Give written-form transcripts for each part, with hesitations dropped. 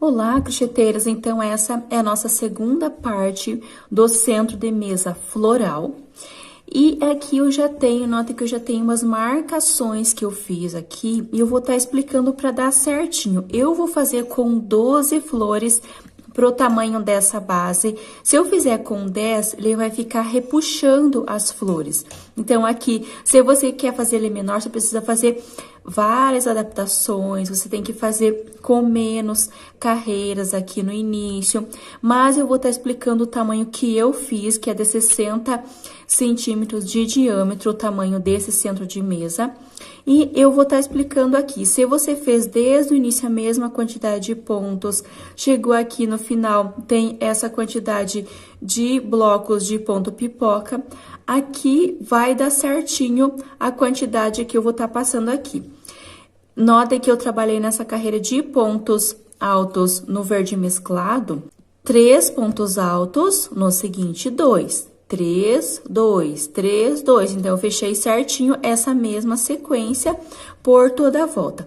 Olá, crocheteiras! Então, essa é a nossa segunda parte do centro de mesa floral. E aqui eu já tenho, nota que eu já tenho umas marcações que eu fiz aqui e eu vou estar explicando para dar certinho. Eu vou fazer com 12 flores pro tamanho dessa base. Se eu fizer com 10, ele vai ficar repuxando as flores. Então, aqui, se você quer fazer ele menor, você precisa fazer várias adaptações, você tem que fazer com menos carreiras aqui no início, mas eu vou estar explicando o tamanho que eu fiz, que é de 60 centímetros de diâmetro, o tamanho desse centro de mesa. E eu vou estar explicando aqui, se você fez desde o início a mesma quantidade de pontos, chegou aqui no final, tem essa quantidade de blocos de ponto pipoca, aqui vai dar certinho a quantidade que eu vou estar passando aqui. Nota que eu trabalhei nessa carreira de pontos altos no verde mesclado, 3 pontos altos, no seguinte 2. 3, 2, 3, 2. Então, eu fechei certinho essa mesma sequência por toda a volta.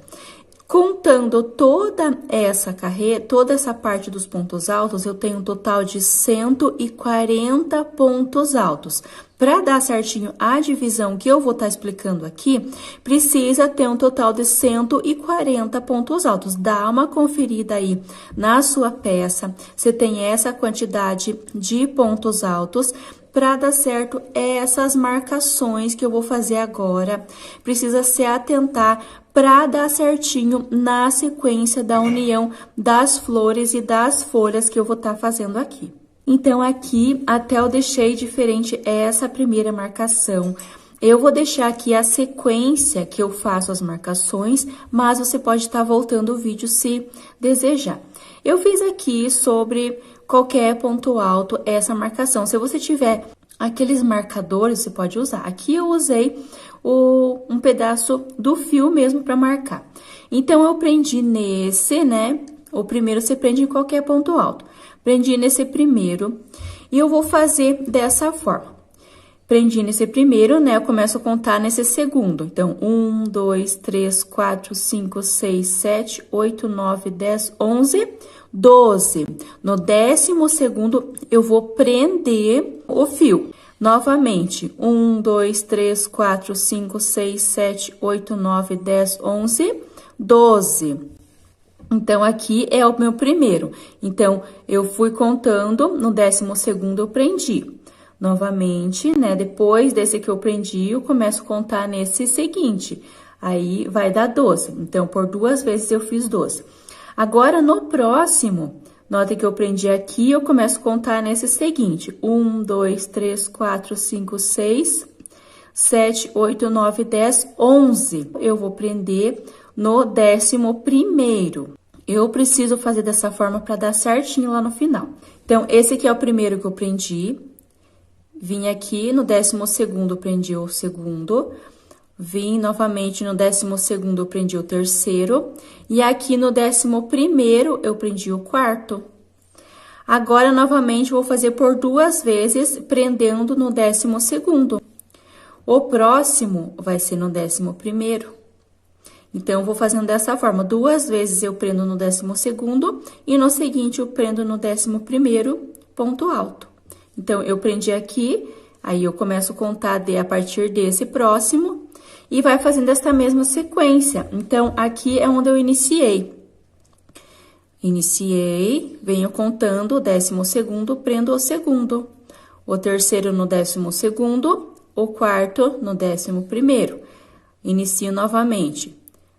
Contando toda essa carreira, toda essa parte dos pontos altos, eu tenho um total de 140 pontos altos. Para dar certinho a divisão que eu vou estar explicando aqui, precisa ter um total de 140 pontos altos. Dá uma conferida aí na sua peça, você tem essa quantidade de pontos altos. Para dar certo, essas marcações que eu vou fazer agora, precisa se atentar para dar certinho na sequência da união das flores e das folhas que eu vou estar fazendo aqui. Então, aqui, até eu deixei diferente essa primeira marcação. Eu vou deixar aqui a sequência que eu faço as marcações, mas você pode estar voltando o vídeo se desejar. Eu fiz aqui sobre qualquer ponto alto essa marcação. Se você tiver aqueles marcadores, você pode usar. Aqui eu usei um pedaço do fio mesmo para marcar. Então, eu prendi nesse, né? O primeiro você prende em qualquer ponto alto. Prendi nesse primeiro e eu vou fazer dessa forma. Prendi nesse primeiro, né? Eu começo a contar nesse segundo. Então, 1, 2, 3, 4, 5, 6, 7, 8, 9, 10, 11, 12. No 12º, eu vou prender o fio. Novamente, 1, 2, 3, 4, 5, 6, 7, 8, 9, 10, 11, 12. Então, aqui é o meu primeiro. Então, eu fui contando, no 12º eu prendi. Novamente, né, depois desse que eu prendi, eu começo a contar nesse seguinte. Aí, vai dar 12. Então, por 2 vezes eu fiz 12. Agora, no próximo, nota que eu prendi aqui, eu começo a contar nesse seguinte. 1, 2, 3, 4, 5, 6, 7, 8, 9, 10, 11. Eu vou prender no 11º. Eu preciso fazer dessa forma para dar certinho lá no final. Então, esse aqui é o primeiro que eu prendi. Vim aqui no 12º, prendi o segundo. Vim novamente no 12º, eu prendi o terceiro. E aqui no 11º, eu prendi o quarto. Agora, novamente, vou fazer por 2 vezes, prendendo no 12º. O próximo vai ser no 11º. Então, eu vou fazendo dessa forma. 2 vezes eu prendo no 12º e no seguinte eu prendo no 11º ponto alto. Então, eu prendi aqui, aí eu começo a contar a partir desse próximo e vai fazendo essa mesma sequência. Então, aqui é onde eu iniciei. Iniciei, venho contando o 12º, prendo o segundo. O terceiro no 12º, o quarto no 11º. Inicio novamente.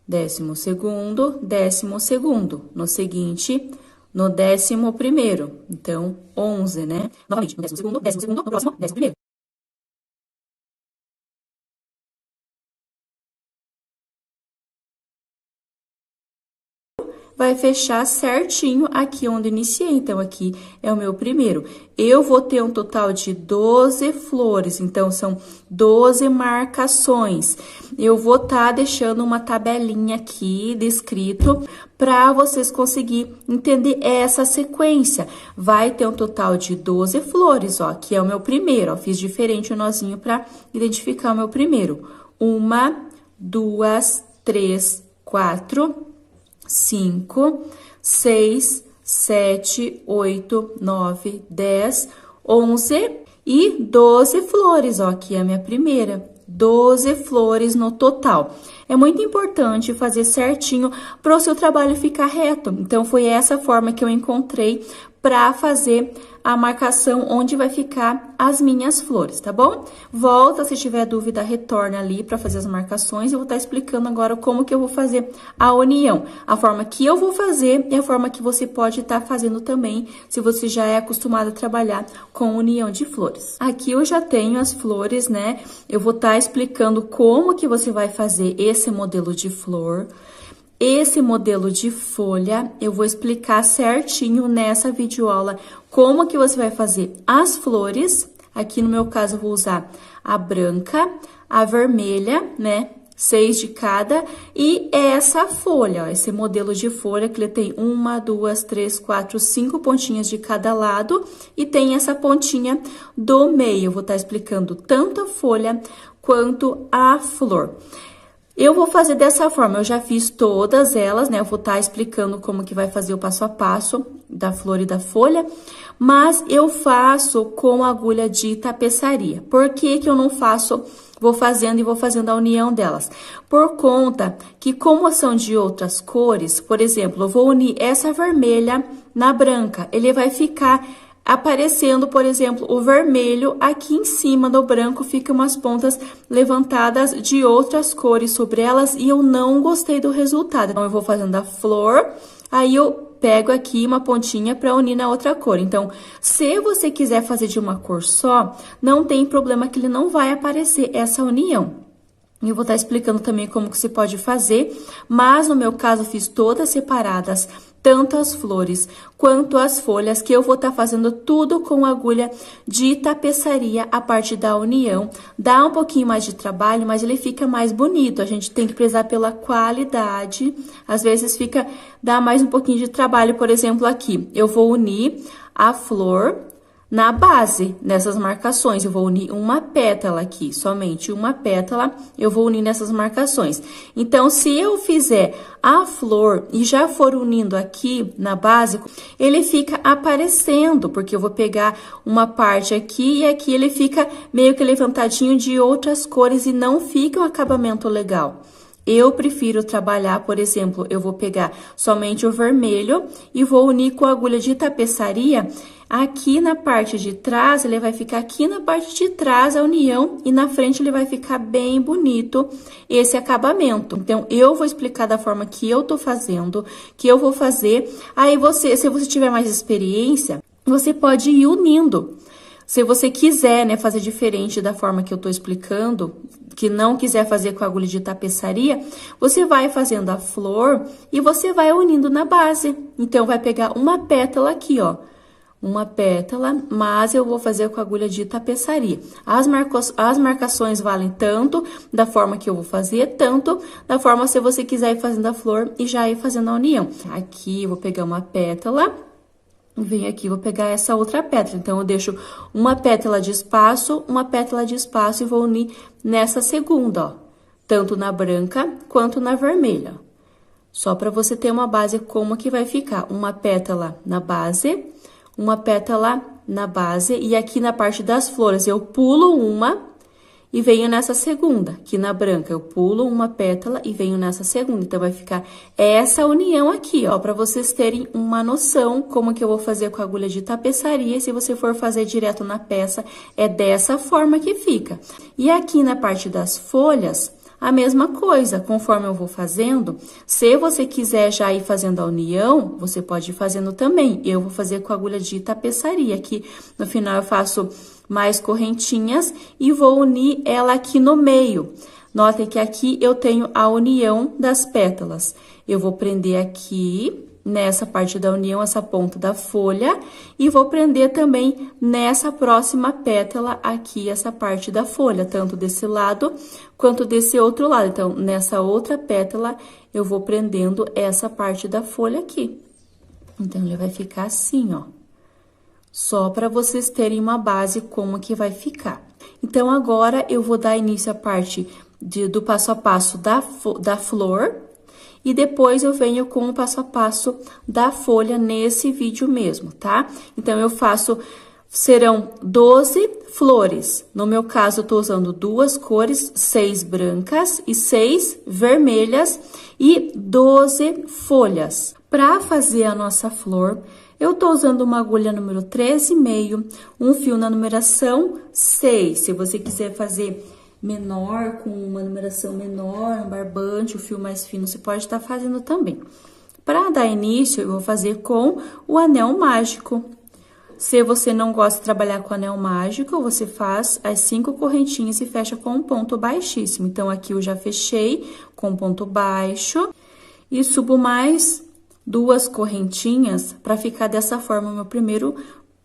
12º, 12º. No seguinte, no 11º. Então, 11, né? Novamente, no 12º, 12º, no próximo, 11º. Vai fechar certinho aqui onde iniciei. Então, aqui é o meu primeiro. Eu vou ter um total de 12 flores, então, são 12 marcações. Eu vou estar deixando uma tabelinha aqui descrito para vocês conseguirem entender essa sequência. Vai ter um total de 12 flores, ó, que é o meu primeiro, ó. Fiz diferente o nozinho para identificar o meu primeiro. 1, 2, 3, 4... 5, 6, 7, 8, 9, 10, 11 e 12 flores, ó, aqui é a minha primeira. 12 flores no total. É muito importante fazer certinho para o seu trabalho ficar reto. Então, foi essa forma que eu encontrei para fazer a marcação onde vai ficar as minhas flores, tá bom? Volta, se tiver dúvida, retorna ali para fazer as marcações. Eu vou estar explicando agora como que eu vou fazer a união. A forma que eu vou fazer e a forma que você pode estar fazendo também, se você já é acostumado a trabalhar com união de flores. Aqui eu já tenho as flores, né? Eu vou estar explicando como que você vai fazer esse modelo de flor. Esse modelo de folha, eu vou explicar certinho nessa videoaula como que você vai fazer as flores. Aqui no meu caso, eu vou usar a branca, a vermelha, né? 6 de cada. E essa folha, ó, esse modelo de folha que ele tem 1, 2, 3, 4, 5 pontinhas de cada lado. E tem essa pontinha do meio. Eu vou estar explicando tanto a folha quanto a flor. Eu vou fazer dessa forma, eu já fiz todas elas, né? Eu vou estar explicando como que vai fazer o passo a passo da flor e da folha, mas eu faço com agulha de tapeçaria. Por que que eu não faço, vou fazendo a união delas? Por conta que, como são de outras cores, por exemplo, eu vou unir essa vermelha na branca, ele vai ficar aparecendo, por exemplo, o vermelho aqui em cima do branco, fica umas pontas levantadas de outras cores sobre elas e eu não gostei do resultado. Então, eu vou fazendo a flor, aí eu pego aqui uma pontinha para unir na outra cor. Então, se você quiser fazer de uma cor só, não tem problema que ele não vai aparecer essa união. Eu vou estar explicando também como que você pode fazer, mas no meu caso, eu fiz todas separadas, tanto as flores quanto as folhas, que eu vou estar fazendo tudo com agulha de tapeçaria, a parte da união. Dá um pouquinho mais de trabalho, mas ele fica mais bonito. A gente tem que prezar pela qualidade. Às vezes dá mais um pouquinho de trabalho, por exemplo, aqui. Eu vou unir a flor na base, nessas marcações, eu vou unir uma pétala aqui, somente uma pétala, eu vou unir nessas marcações. Então, se eu fizer a flor e já for unindo aqui na base, ele fica aparecendo, porque eu vou pegar uma parte aqui e aqui ele fica meio que levantadinho de outras cores e não fica um acabamento legal. Eu prefiro trabalhar, por exemplo, eu vou pegar somente o vermelho e vou unir com a agulha de tapeçaria. Aqui na parte de trás, ele vai ficar aqui na parte de trás a união e na frente ele vai ficar bem bonito esse acabamento. Então, eu vou explicar da forma que eu tô fazendo, que eu vou fazer. Aí se você tiver mais experiência, você pode ir unindo. Se você quiser, né, fazer diferente da forma que eu tô explicando, que não quiser fazer com a agulha de tapeçaria, você vai fazendo a flor e você vai unindo na base. Então, vai pegar uma pétala aqui, ó. Uma pétala, mas eu vou fazer com a agulha de tapeçaria. As marcações valem tanto da forma que eu vou fazer, tanto da forma se você quiser ir fazendo a flor e já ir fazendo a união. Aqui, eu vou pegar uma pétala, venho aqui, vou pegar essa outra pétala. Então, eu deixo uma pétala de espaço e vou unir nessa segunda, ó. Tanto na branca quanto na vermelha. Só para você ter uma base como que vai ficar. Uma pétala na base, uma pétala na base, e aqui na parte das flores eu pulo uma e venho nessa segunda. Aqui na branca eu pulo uma pétala e venho nessa segunda. Então, vai ficar essa união aqui, ó, para vocês terem uma noção como que eu vou fazer com a agulha de tapeçaria. Se você for fazer direto na peça, é dessa forma que fica. E aqui na parte das folhas, a mesma coisa, conforme eu vou fazendo, se você quiser já ir fazendo a união, você pode ir fazendo também. Eu vou fazer com a agulha de tapeçaria, aqui no final eu faço mais correntinhas e vou unir ela aqui no meio. Notem que aqui eu tenho a união das pétalas. Eu vou prender aqui, nessa parte da união, essa ponta da folha, e vou prender também nessa próxima pétala aqui, essa parte da folha, tanto desse lado quanto desse outro lado. Então, nessa outra pétala, eu vou prendendo essa parte da folha aqui. Então, ele vai ficar assim, ó. Só para vocês terem uma base como que vai ficar. Então, agora, eu vou dar início à parte do passo a passo da flor. e depois eu venho com o passo a passo da folha nesse vídeo mesmo, tá? Então, eu faço, serão 12 flores. No meu caso, eu tô usando 2 cores, 6 brancas e 6 vermelhas e 12 folhas. Para fazer a nossa flor, eu tô usando uma agulha número 13,5, um fio na numeração 6. Se você quiser fazer menor, com uma numeração menor, um barbante, o fio mais fino, você pode estar fazendo também. Para dar início, eu vou fazer com o anel mágico. Se você não gosta de trabalhar com anel mágico, você faz as 5 correntinhas e fecha com um ponto baixíssimo. Então, aqui eu já fechei com ponto baixo e subo mais 2 correntinhas para ficar dessa forma o meu primeiro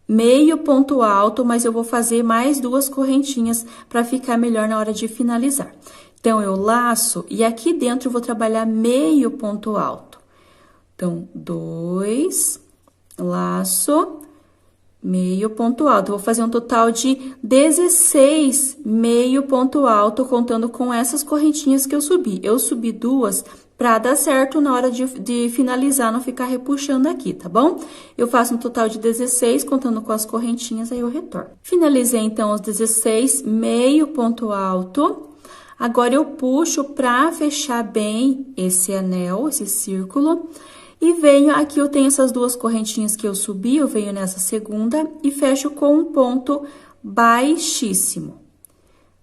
meio ponto alto, mas eu vou fazer mais 2 correntinhas para ficar melhor na hora de finalizar. Então, eu laço e aqui dentro eu vou trabalhar meio ponto alto. Então, 2, laço, meio ponto alto. Eu vou fazer um total de 16 meio ponto alto, contando com essas correntinhas que eu subi. Eu subi 2 para dar certo na hora de finalizar, não ficar repuxando aqui, tá bom? Eu faço um total de 16, contando com as correntinhas, aí eu retorno. Finalizei, então, os 16 meio ponto alto. Agora, eu puxo para fechar bem esse anel, esse círculo. E venho, aqui eu tenho essas 2 correntinhas que eu subi, eu venho nessa segunda e fecho com um ponto baixíssimo.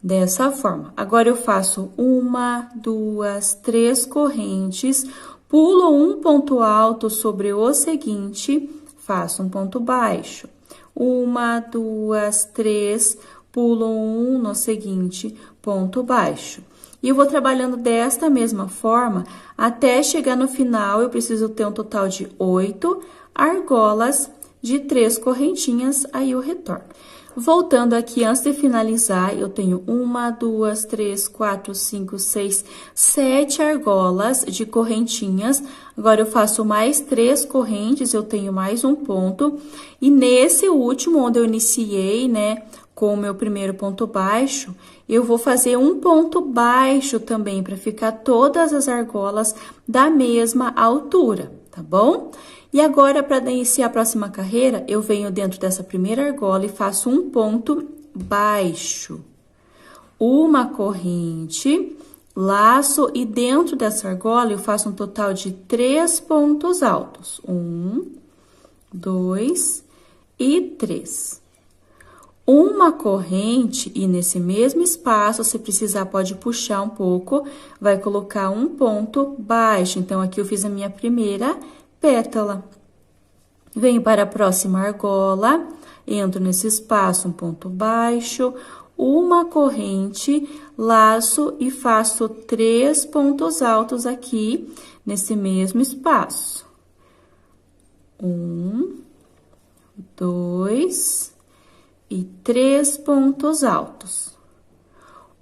Dessa forma. Agora, eu faço 1, 2, 3 correntes, pulo um ponto alto sobre o seguinte, faço um ponto baixo. 1, 2, 3, pulo um no seguinte, ponto baixo. E eu vou trabalhando desta mesma forma, até chegar no final, eu preciso ter um total de 8 argolas de 3 correntinhas, aí eu retorno. Voltando aqui, antes de finalizar, eu tenho 1, 2, 3, 4, 5, 6, 7 argolas de correntinhas. Agora, eu faço mais 3 correntes, eu tenho mais um ponto. E nesse último, onde eu iniciei, né, com o meu primeiro ponto baixo, eu vou fazer um ponto baixo também, para ficar todas as argolas da mesma altura, tá bom? E agora, para iniciar a próxima carreira, eu venho dentro dessa primeira argola e faço um ponto baixo. Uma corrente, laço e dentro dessa argola eu faço um total de 3 pontos altos. 1, 2 e 3. Uma corrente e nesse mesmo espaço, se precisar, pode puxar um pouco, vai colocar um ponto baixo. Então, aqui eu fiz a minha primeira pétala. Venho para a próxima argola, entro nesse espaço, um ponto baixo, uma corrente, laço e faço 3 pontos altos aqui nesse mesmo espaço. 1, 2 e 3 pontos altos.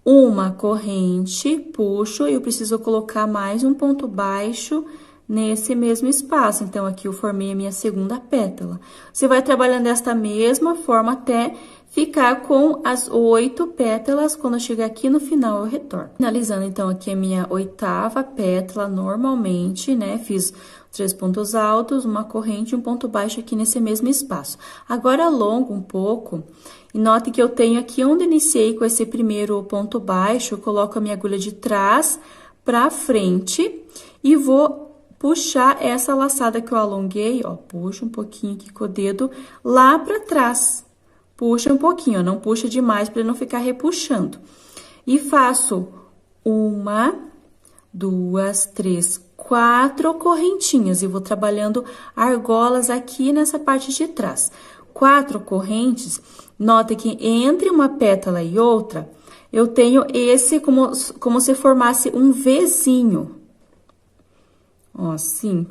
Uma corrente, puxo e eu preciso colocar mais um ponto baixo nesse mesmo espaço. Então, aqui eu formei a minha segunda pétala. Você vai trabalhando desta mesma forma até ficar com as 8 pétalas. Quando eu chegar aqui no final, eu retorno. Finalizando, então, aqui a minha 8ª pétala, normalmente, né? Fiz 3 pontos altos, uma corrente e um ponto baixo aqui nesse mesmo espaço. Agora, alongo um pouco e note que eu tenho aqui onde iniciei com esse primeiro ponto baixo, eu coloco a minha agulha de trás para frente e vou puxar essa laçada que eu alonguei, ó, puxa um pouquinho aqui com o dedo lá para trás. Puxa um pouquinho, ó, não puxa demais para não ficar repuxando. E faço 1, 2, 3, 4 correntinhas e vou trabalhando argolas aqui nessa parte de trás. 4 correntes, nota que entre uma pétala e outra, eu tenho esse como se formasse um Vzinho. Ó, assim.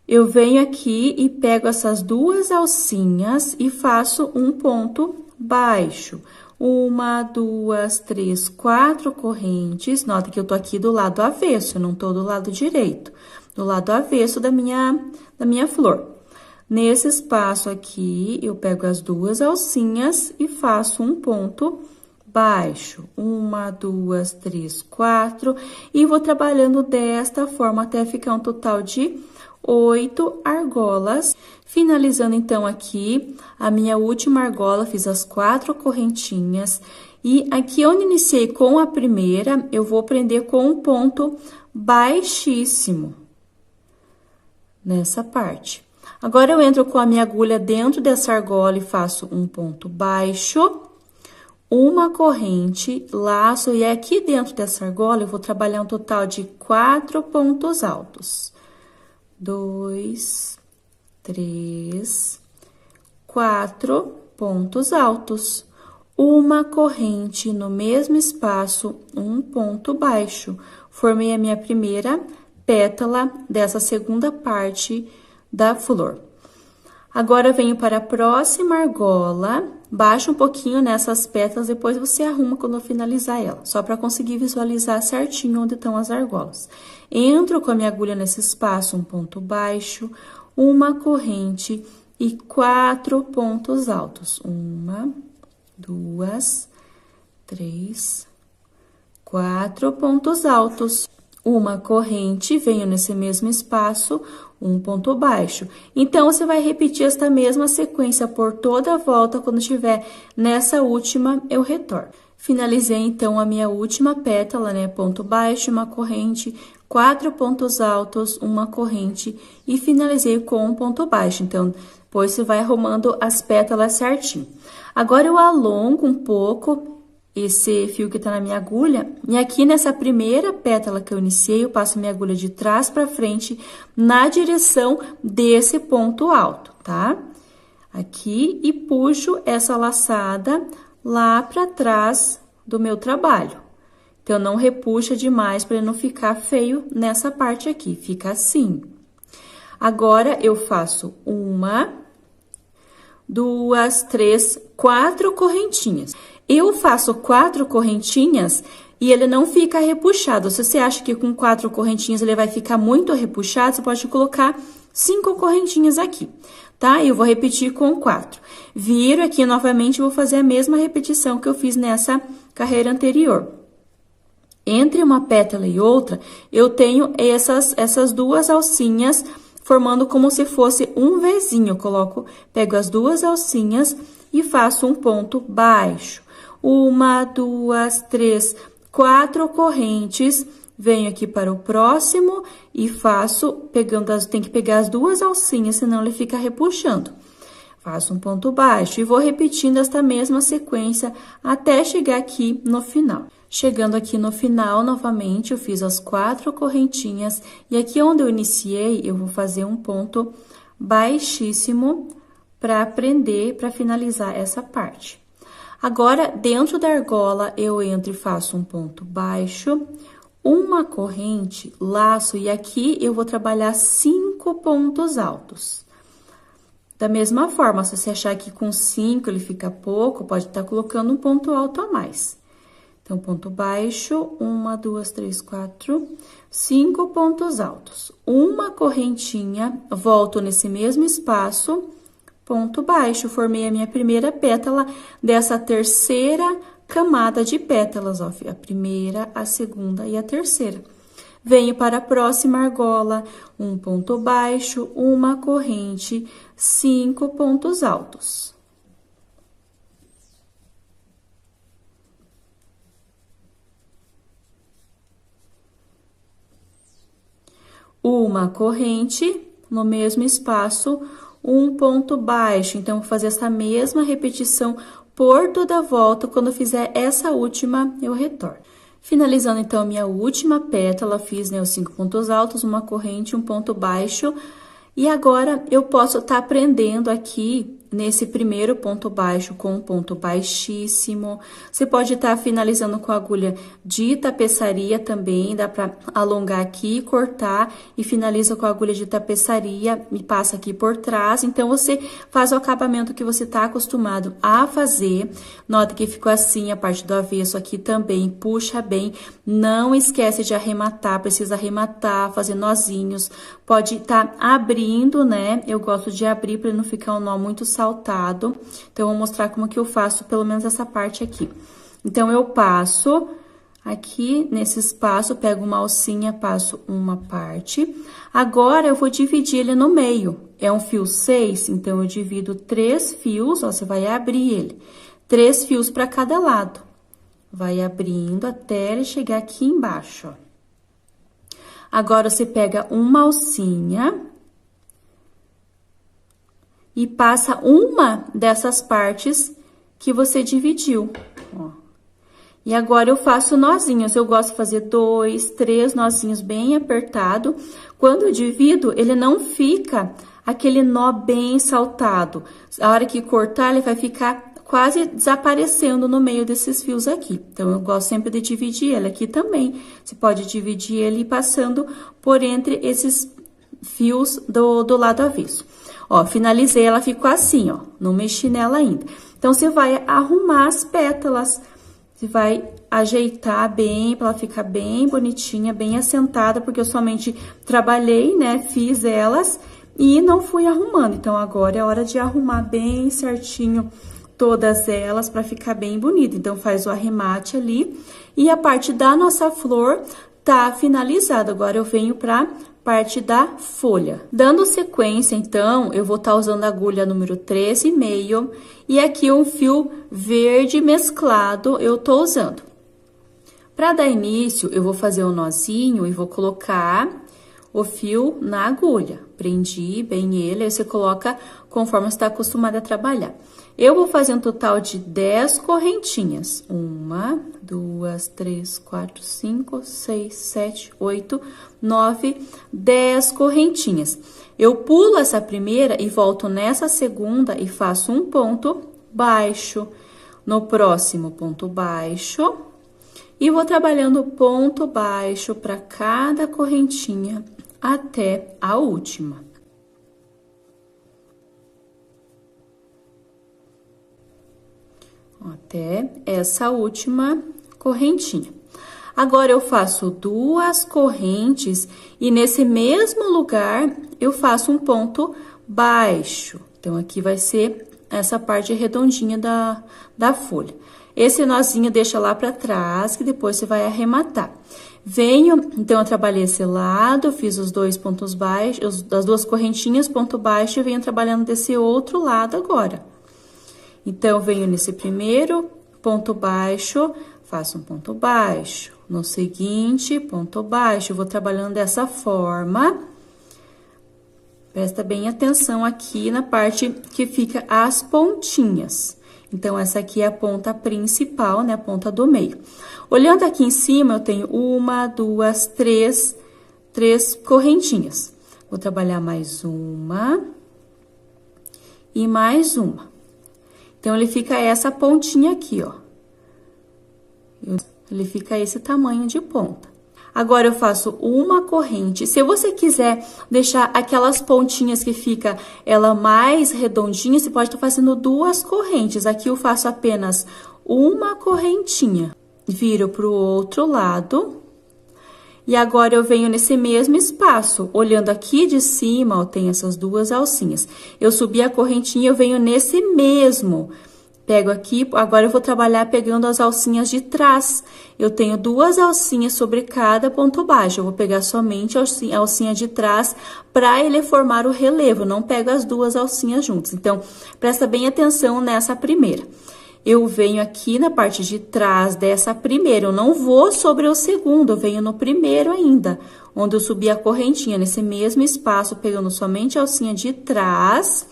Eu venho aqui e pego essas 2 alcinhas e faço um ponto baixo. 1, 2, 3, 4 correntes. Nota que eu tô aqui do lado avesso, eu não tô do lado direito. Do lado avesso da minha flor. Nesse espaço aqui, eu pego as 2 alcinhas e faço um ponto baixo, 1, 2, 3, 4, e vou trabalhando desta forma até ficar um total de 8 argolas. Finalizando, então, aqui, a minha última argola, fiz as 4 correntinhas, e aqui onde iniciei com a primeira, eu vou prender com um ponto baixíssimo, nessa parte. Agora, eu entro com a minha agulha dentro dessa argola e faço um ponto baixo, uma corrente, laço, e aqui dentro dessa argola eu vou trabalhar um total de 4 pontos altos. 2, 3, 4 pontos altos. Uma corrente no mesmo espaço, um ponto baixo. Formei a minha primeira pétala dessa segunda parte da flor. Agora, eu venho para a próxima argola, baixa um pouquinho nessas pétalas, depois você arruma quando eu finalizar ela, só para conseguir visualizar certinho onde estão as argolas. Entro com a minha agulha nesse espaço, um ponto baixo, uma corrente e 4 pontos altos. 1, 2, 3, 4 pontos altos. Uma corrente, venho nesse mesmo espaço, um ponto baixo. Então, você vai repetir esta mesma sequência por toda a volta, quando estiver nessa última, eu retorno. Finalizei, então, a minha última pétala, né? Ponto baixo, uma corrente, 4 pontos altos, uma corrente e finalizei com um ponto baixo. Então, depois você vai arrumando as pétalas certinho. Agora, eu alongo um pouco esse fio que tá na minha agulha, e aqui nessa primeira pétala que eu iniciei, eu passo minha agulha de trás pra frente na direção desse ponto alto, tá? Aqui, e puxo essa laçada lá pra trás do meu trabalho. Então, não repuxa demais para ele não ficar feio nessa parte aqui, fica assim. Agora, eu faço 1, 2, 3, 4 correntinhas. Eu faço 4 correntinhas e ele não fica repuxado. Se você acha que com 4 correntinhas ele vai ficar muito repuxado, você pode colocar 5 correntinhas aqui, tá? Eu vou repetir com 4. Viro aqui novamente e vou fazer a mesma repetição que eu fiz nessa carreira anterior. Entre uma pétala e outra, eu tenho essas duas alcinhas formando como se fosse um Vzinho. Eu pego as duas alcinhas e faço um ponto baixo. 1, 2, 3, 4 correntes, venho aqui para o próximo e faço, tem que pegar as duas alcinhas, senão ele fica repuxando. Faço um ponto baixo e vou repetindo esta mesma sequência até chegar aqui no final. Chegando aqui no final, novamente, eu fiz as 4 correntinhas e aqui onde eu iniciei, eu vou fazer um ponto baixíssimo para prender, para finalizar essa parte. Agora, dentro da argola, eu entro e faço um ponto baixo, uma corrente, laço, e aqui eu vou trabalhar 5 pontos altos. Da mesma forma, se você achar que com 5 ele fica pouco, pode estar colocando um ponto alto a mais. Então, ponto baixo, 1, 2, 3, 4, 5 pontos altos. Uma correntinha, volto nesse mesmo espaço, ponto baixo, formei a minha primeira pétala dessa terceira camada de pétalas, ó, a primeira, a segunda e a terceira. Venho para a próxima argola, um ponto baixo, uma corrente, 5 pontos altos. Uma corrente, no mesmo espaço, um ponto baixo. Então, vou fazer essa mesma repetição por toda a volta. Quando eu fizer essa última, eu retorno. Finalizando, então, a minha última pétala, fiz, né, os 5 pontos altos, uma corrente, um ponto baixo. E agora, eu posso estar prendendo aqui nesse primeiro ponto baixo com um ponto baixíssimo. Você pode estar finalizando com a agulha de tapeçaria também, dá pra alongar aqui, cortar e finaliza com a agulha de tapeçaria e passa aqui por trás. Então, você faz o acabamento que você tá acostumado a fazer. Nota que ficou assim, a parte do avesso aqui também, puxa bem. Não esquece de arrematar, precisa arrematar, fazer nozinhos. Pode estar abrindo, né? Eu gosto de abrir para não ficar um nó muito saltado. Então, eu vou mostrar como que eu faço, pelo menos essa parte aqui. Então, eu passo aqui nesse espaço, pego uma alcinha, passo uma parte. Agora, eu vou dividir ele no meio. É um fio 6, então, eu divido 3 fios, ó, você vai abrir ele. 3 fios para cada lado. Vai abrindo até ele chegar aqui embaixo, ó. Agora, você pega uma alcinha e passa uma dessas partes que você dividiu, ó. E agora, eu faço nozinhos. Eu gosto de fazer 2, 3 nozinhos bem apertado. Quando eu divido, ele não fica aquele nó bem saltado. A hora que cortar, ele vai ficar quase desaparecendo no meio desses fios aqui. Então, eu gosto sempre de dividir ele aqui também. Você pode dividir ele passando por entre esses fios do lado avesso. Ó, finalizei, ela ficou assim, ó. Não mexi nela ainda. Então, você vai arrumar as pétalas. Você vai ajeitar bem, para ela ficar bem bonitinha, bem assentada, porque eu somente trabalhei, né, fiz elas e não fui arrumando. Então, agora é hora de arrumar bem certinho todas elas para ficar bem bonita. Então, faz o arremate ali e a parte da nossa flor tá finalizada. Agora, eu venho pra parte da folha. Dando sequência, então, eu vou estar usando a agulha número 13,5 e aqui um fio verde mesclado eu tô usando. Para dar início, eu vou fazer um nozinho e vou colocar o fio na agulha. Prendi bem ele, aí você coloca conforme você está acostumado a trabalhar. Eu vou fazer um total de 10 correntinhas. 1, 2, 3, 4, 5, 6, 7, 8, 9, 10 correntinhas. Eu pulo essa primeira e volto nessa segunda e faço um ponto baixo. No próximo ponto baixo. E vou trabalhando ponto baixo para cada correntinha até a última. Até essa última correntinha. Agora, eu faço 2 correntes e nesse mesmo lugar eu faço um ponto baixo. Então, aqui vai ser essa parte redondinha da folha. Esse nozinho deixa lá pra trás, que depois você vai arrematar. Venho, então, eu trabalhei esse lado, fiz os 2 pontos baixos, as 2 correntinhas, ponto baixo, e venho trabalhando desse outro lado agora. Então, eu venho nesse primeiro ponto baixo, faço um ponto baixo. No seguinte, ponto baixo, eu vou trabalhando dessa forma. Presta bem atenção aqui na parte que fica as pontinhas. Então, essa aqui é a ponta principal, né? A ponta do meio. Olhando aqui em cima, eu tenho 1, 2, 3 correntinhas. Vou trabalhar mais uma e mais uma. Então, ele fica essa pontinha aqui, ó. Ele fica esse tamanho de ponta. Agora, eu faço uma corrente. Se você quiser deixar aquelas pontinhas que fica ela mais redondinha, você pode estar fazendo 2 correntes. Aqui eu faço apenas uma correntinha. Viro pro outro lado. E agora, eu venho nesse mesmo espaço. Olhando aqui de cima, ó, tem essas 2 alcinhas. Eu subi a correntinha, eu venho nesse mesmo. Pego aqui, agora eu vou trabalhar pegando as alcinhas de trás. Eu tenho 2 alcinhas sobre cada ponto baixo. Eu vou pegar somente a alcinha de trás para ele formar o relevo. Não pego as 2 alcinhas juntas. Então, presta bem atenção nessa primeira. Eu venho aqui na parte de trás dessa primeira. Eu não vou sobre o segundo, eu venho no primeiro ainda. Onde eu subi a correntinha, nesse mesmo espaço, pegando somente a alcinha de trás.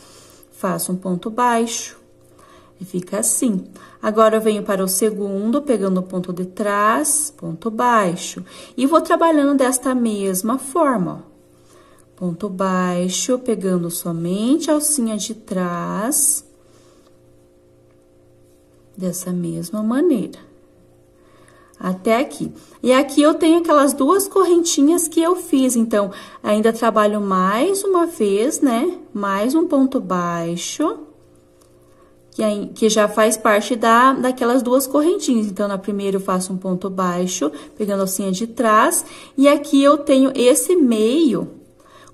Faço um ponto baixo. E fica assim. Agora, eu venho para o segundo, pegando o ponto de trás, ponto baixo. E vou trabalhando desta mesma forma, ó. Ponto baixo, pegando somente a alcinha de trás. Dessa mesma maneira. Até aqui. E aqui eu tenho aquelas 2 correntinhas que eu fiz. Então, ainda trabalho mais uma vez, né? Mais um ponto baixo. Que já faz parte daquelas 2 correntinhas. Então, na primeira eu faço um ponto baixo, pegando a alcinha de trás. E aqui eu tenho esse meio,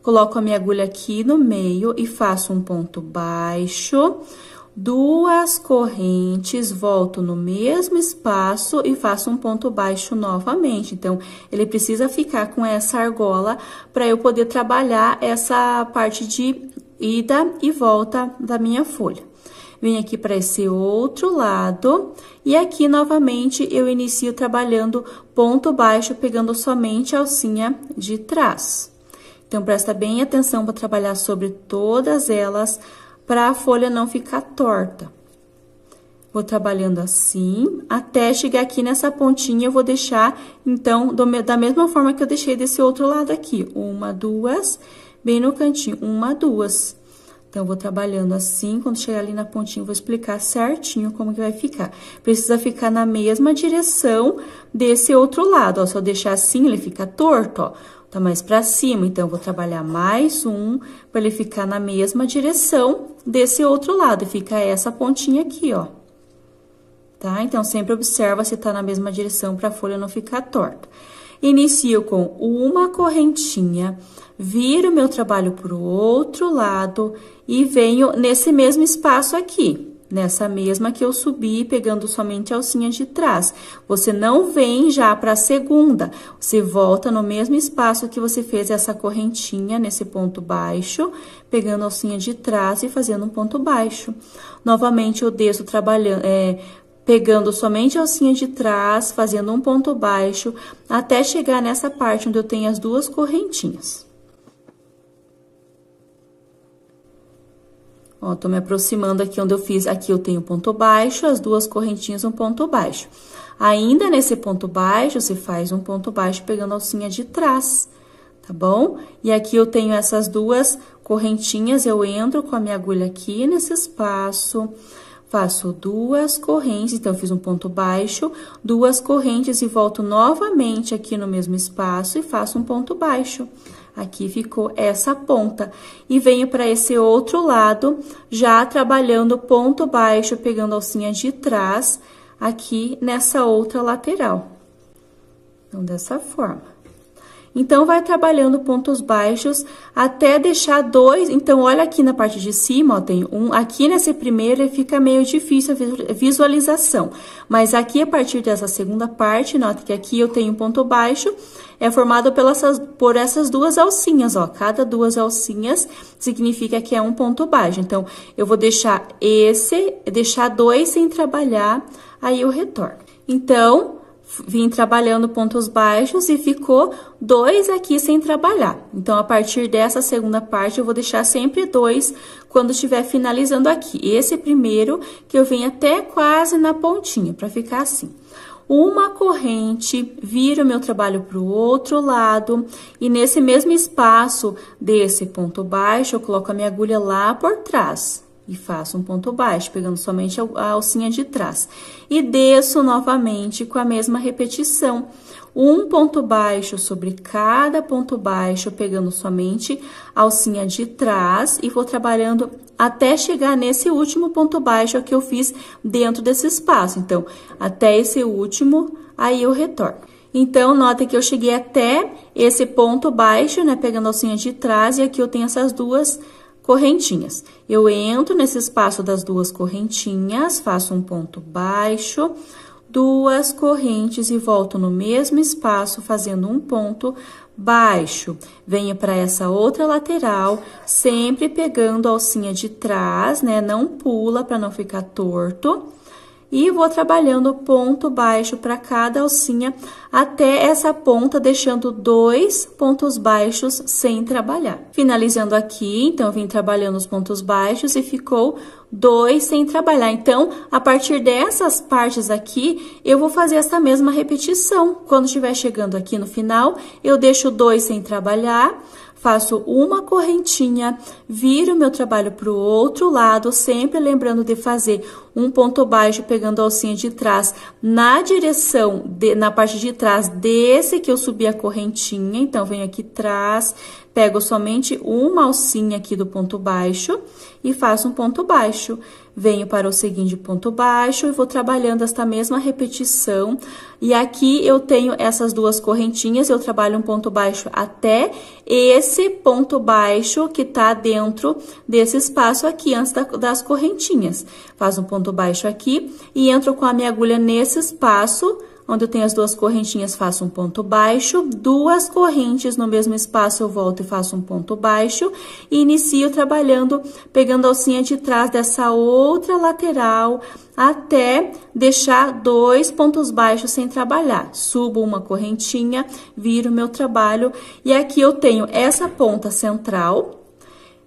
coloco a minha agulha aqui no meio e faço um ponto baixo. duas correntes, volto no mesmo espaço e faço um ponto baixo novamente. Então, ele precisa ficar com essa argola para eu poder trabalhar essa parte de ida e volta da minha folha. Venho aqui para esse outro lado e aqui novamente eu inicio trabalhando ponto baixo, pegando somente a alcinha de trás. Então, presta bem atenção para trabalhar sobre todas elas, para a folha não ficar torta. Vou trabalhando assim, até chegar aqui nessa pontinha, eu vou deixar, então, da mesma forma que eu deixei desse outro lado aqui. Uma, duas, bem no cantinho, uma, duas. Então, eu vou trabalhando assim, quando chegar ali na pontinha, eu vou explicar certinho como que vai ficar. Precisa ficar na mesma direção desse outro lado, ó. Se eu deixar assim, ele fica torto, ó. Tá mais pra cima, então, eu vou trabalhar mais um, pra ele ficar na mesma direção desse outro lado. E fica essa pontinha aqui, ó. Tá? Então, sempre observa se tá na mesma direção pra folha não ficar torta. Inicio com uma correntinha, viro meu trabalho pro outro lado e venho nesse mesmo espaço aqui, nessa mesma que eu subi, pegando somente a alcinha de trás. Você não vem já para a segunda, você volta no mesmo espaço que você fez essa correntinha, nesse ponto baixo, pegando a alcinha de trás e fazendo um ponto baixo. Novamente, eu desço trabalhando, pegando somente a alcinha de trás, fazendo um ponto baixo, até chegar nessa parte onde eu tenho as duas correntinhas. Ó, tô me aproximando aqui onde eu fiz, aqui eu tenho ponto baixo, as duas correntinhas, um ponto baixo. Ainda nesse ponto baixo, você faz um ponto baixo pegando a alcinha de trás, tá bom? E aqui eu tenho essas duas correntinhas, eu entro com a minha agulha aqui nesse espaço, faço duas correntes, então, eu fiz um ponto baixo, duas correntes e volto novamente aqui no mesmo espaço e faço um ponto baixo. Aqui ficou essa ponta. E venho para esse outro lado, já trabalhando ponto baixo, pegando a alcinha de trás, aqui nessa outra lateral. Então, dessa forma. Então, vai trabalhando pontos baixos até deixar dois. Então, olha aqui na parte de cima, ó, tem um. Aqui nesse primeiro, fica meio difícil a visualização. Mas aqui, a partir dessa segunda parte, nota que aqui eu tenho um ponto baixo, é formado por essas duas alcinhas, ó. Cada duas alcinhas significa que é um ponto baixo. Então, eu vou deixar dois sem trabalhar, aí eu retorno. Então, vim trabalhando pontos baixos e ficou dois aqui sem trabalhar. Então, a partir dessa segunda parte, eu vou deixar sempre dois quando estiver finalizando aqui. Esse primeiro, que eu venho até quase na pontinha, para ficar assim. Uma corrente, viro meu trabalho para o outro lado, e nesse mesmo espaço desse ponto baixo, eu coloco a minha agulha lá por trás. E faço um ponto baixo, pegando somente a alcinha de trás. E desço novamente com a mesma repetição. Um ponto baixo sobre cada ponto baixo, pegando somente a alcinha de trás. E vou trabalhando até chegar nesse último ponto baixo que eu fiz dentro desse espaço. Então, até esse último, aí eu retorno. Então, nota que eu cheguei até esse ponto baixo, né? Pegando a alcinha de trás, e aqui eu tenho essas duas correntinhas. Eu entro nesse espaço das duas correntinhas, faço um ponto baixo, duas correntes e volto no mesmo espaço fazendo um ponto baixo. Venho para essa outra lateral, sempre pegando a alcinha de trás, né? Não pula para não ficar torto. E vou trabalhando ponto baixo para cada alcinha até essa ponta, deixando dois pontos baixos sem trabalhar. Finalizando aqui, então, eu vim trabalhando os pontos baixos e ficou dois sem trabalhar. Então, a partir dessas partes aqui, eu vou fazer essa mesma repetição. Quando estiver chegando aqui no final, eu deixo dois sem trabalhar, faço uma correntinha, viro meu trabalho para o outro lado, sempre lembrando de fazer um ponto baixo, pegando a alcinha de trás na direção, na parte de trás desse que eu subi a correntinha. Então, venho aqui atrás, pego somente uma alcinha aqui do ponto baixo e faço um ponto baixo. Venho para o seguinte ponto baixo e vou trabalhando esta mesma repetição. E aqui eu tenho essas duas correntinhas, eu trabalho um ponto baixo até esse ponto baixo que tá dentro desse espaço aqui, antes das correntinhas. Faço um ponto baixo aqui e entro com a minha agulha nesse espaço, onde eu tenho as duas correntinhas, faço um ponto baixo, duas correntes no mesmo espaço, eu volto e faço um ponto baixo, e inicio trabalhando, pegando a alcinha de trás dessa outra lateral, até deixar 2 pontos baixos sem trabalhar. Subo uma correntinha, viro o meu trabalho, e aqui eu tenho essa ponta central.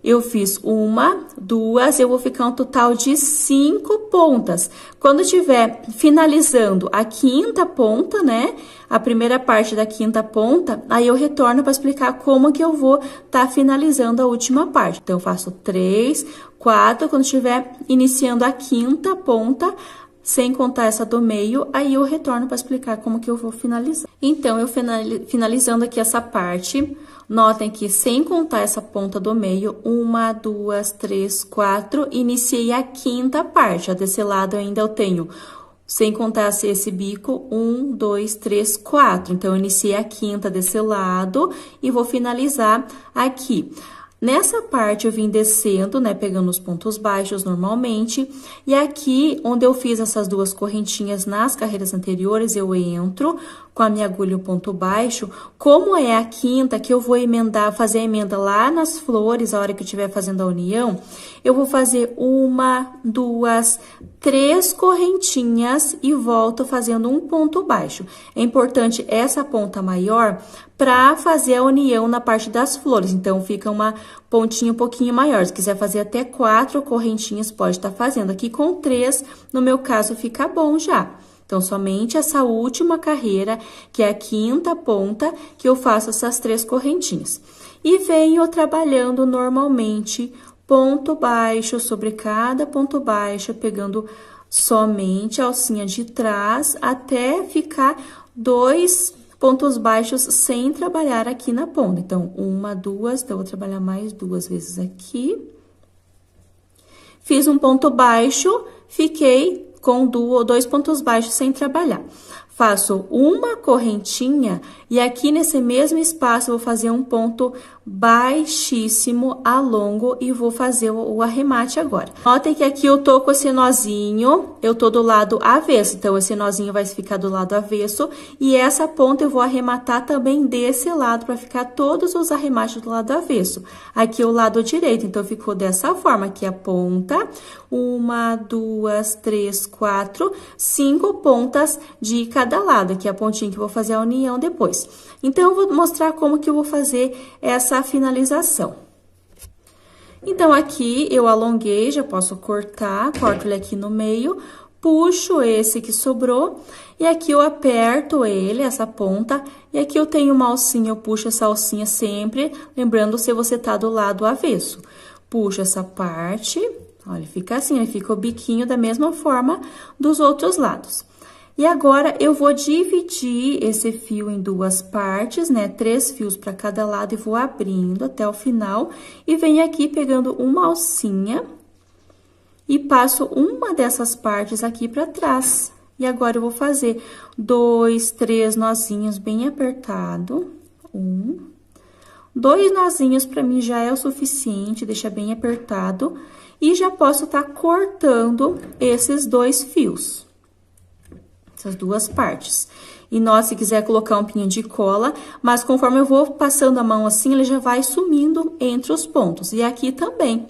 Eu fiz uma, duas, eu vou ficar um total de 5 pontas. Quando estiver finalizando a quinta ponta, né? A primeira parte da quinta ponta, aí eu retorno para explicar como que eu vou tá finalizando a última parte. Então, eu faço 3, 4, quando estiver iniciando a quinta ponta, sem contar essa do meio, aí eu retorno para explicar como que eu vou finalizar. Então, eu finalizando aqui essa parte, notem que sem contar essa ponta do meio, 1, 2, 3, 4, iniciei a quinta parte. Desse lado ainda eu tenho, sem contar esse bico, 1, 2, 3, 4. Então, eu iniciei a quinta desse lado e vou finalizar aqui. Nessa parte, eu vim descendo, né, pegando os pontos baixos normalmente, e aqui, onde eu fiz essas duas correntinhas nas carreiras anteriores, eu entro com a minha agulha o ponto baixo. Como é a quinta, que eu vou emendar, fazer a emenda lá nas flores, a hora que eu estiver fazendo a união, eu vou fazer 1, 2, 3 correntinhas e volto fazendo um ponto baixo. É importante essa ponta maior para fazer a união na parte das flores, então fica uma pontinha um pouquinho maior. Se quiser fazer até 4 correntinhas, pode estar fazendo. Aqui com 3, no meu caso, fica bom já. Então, somente essa última carreira, que é a quinta ponta, que eu faço essas 3 correntinhas. E venho trabalhando normalmente ponto baixo sobre cada ponto baixo, pegando somente a alcinha de trás, até ficar 2 pontos baixos sem trabalhar aqui na ponta. Então, 1, 2, então, eu vou trabalhar mais 2 vezes aqui. Fiz um ponto baixo, fiquei com 2 pontos baixos sem trabalhar. Faço uma correntinha e aqui nesse mesmo espaço eu vou fazer um ponto baixíssimo a longo e vou fazer o arremate agora. Notem que aqui eu tô com esse nozinho, eu tô do lado avesso, então esse nozinho vai ficar do lado avesso e essa ponta eu vou arrematar também desse lado para ficar todos os arremates do lado avesso. Aqui é o lado direito, então ficou dessa forma, aqui a ponta, 1, 2, 3, 4, 5 pontas de cada lado, aqui a pontinha que eu vou fazer a união depois. Então, eu vou mostrar como que eu vou fazer essa finalização. Então, aqui eu alonguei, já posso cortar, corto ele aqui no meio, puxo esse que sobrou, e aqui eu aperto ele, essa ponta, e aqui eu tenho uma alcinha, eu puxo essa alcinha sempre, lembrando se você tá do lado avesso. Puxo essa parte, olha, fica assim, ele fica o biquinho da mesma forma dos outros lados. E agora, eu vou dividir esse fio em 2 partes, né? 3 fios para cada lado e vou abrindo até o final. E venho aqui pegando uma alcinha e passo uma dessas partes aqui para trás. E agora, eu vou fazer 2, 3 nozinhos bem apertado. 1, 2 nozinhos para mim já é o suficiente, deixa bem apertado. E já posso estar cortando esses 2 fios. Essas 2 partes. E nós, se quiser colocar um pinho de cola, mas conforme eu vou passando a mão assim, ele já vai sumindo entre os pontos. E aqui também.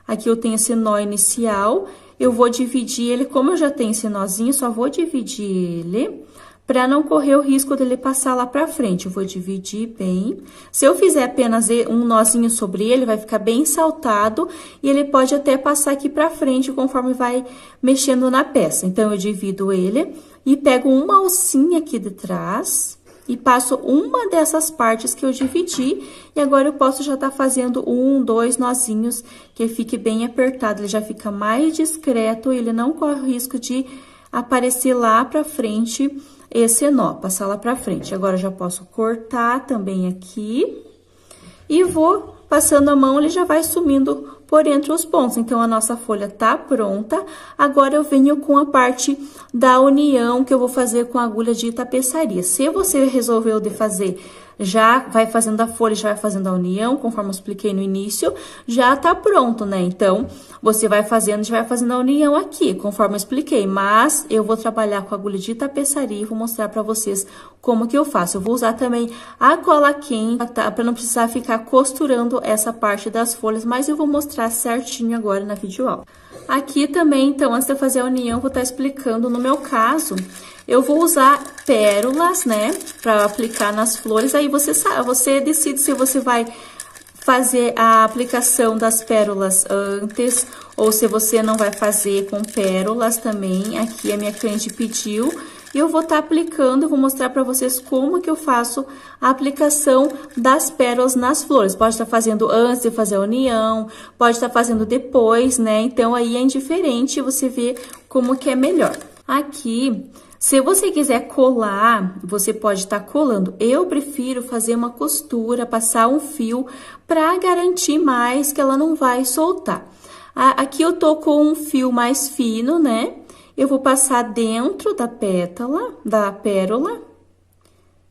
Aqui eu tenho esse nó inicial, eu vou dividir ele, como eu já tenho esse nozinho, só vou dividir ele, para não correr o risco dele passar lá pra frente. Eu vou dividir bem. Se eu fizer apenas um nozinho sobre ele, vai ficar bem saltado e ele pode até passar aqui pra frente conforme vai mexendo na peça. Então, eu divido ele e pego uma alcinha aqui de trás e passo uma dessas partes que eu dividi. E agora, eu posso já estar fazendo 1, 2 nozinhos, que fique bem apertado. Ele já fica mais discreto e ele não corre o risco de aparecer lá pra frente esse nó, passar lá pra frente. Agora, já posso cortar também aqui. E vou passando a mão, ele já vai sumindo por entre os pontos. Então, a nossa folha tá pronta. Agora, eu venho com a parte da união que eu vou fazer com a agulha de tapeçaria. Se você resolveu de fazer, já vai fazendo a folha, já vai fazendo a união, conforme eu expliquei no início, já tá pronto, né? Então, você vai fazendo, já vai fazendo a união aqui, conforme eu expliquei. Mas, eu vou trabalhar com a agulha de tapeçaria e vou mostrar pra vocês como que eu faço. Eu vou usar também a cola quente, tá? Pra não precisar ficar costurando essa parte das folhas, mas eu vou mostrar certinho agora na videoaula. Aqui também, então, antes de eu fazer a união, vou estar explicando, no meu caso, eu vou usar pérolas, né, para aplicar nas flores. Aí você decide se você vai fazer a aplicação das pérolas antes ou se você não vai fazer com pérolas também. Aqui a minha cliente pediu e eu vou estar aplicando, eu vou mostrar para vocês como que eu faço a aplicação das pérolas nas flores. Pode estar fazendo antes de fazer a união, pode estar fazendo depois, né? Então, aí é indiferente, você vê como que é melhor. Aqui, se você quiser colar, você pode estar colando. Eu prefiro fazer uma costura, passar um fio para garantir mais que ela não vai soltar. Aqui eu tô com um fio mais fino, né? Eu vou passar dentro da pérola.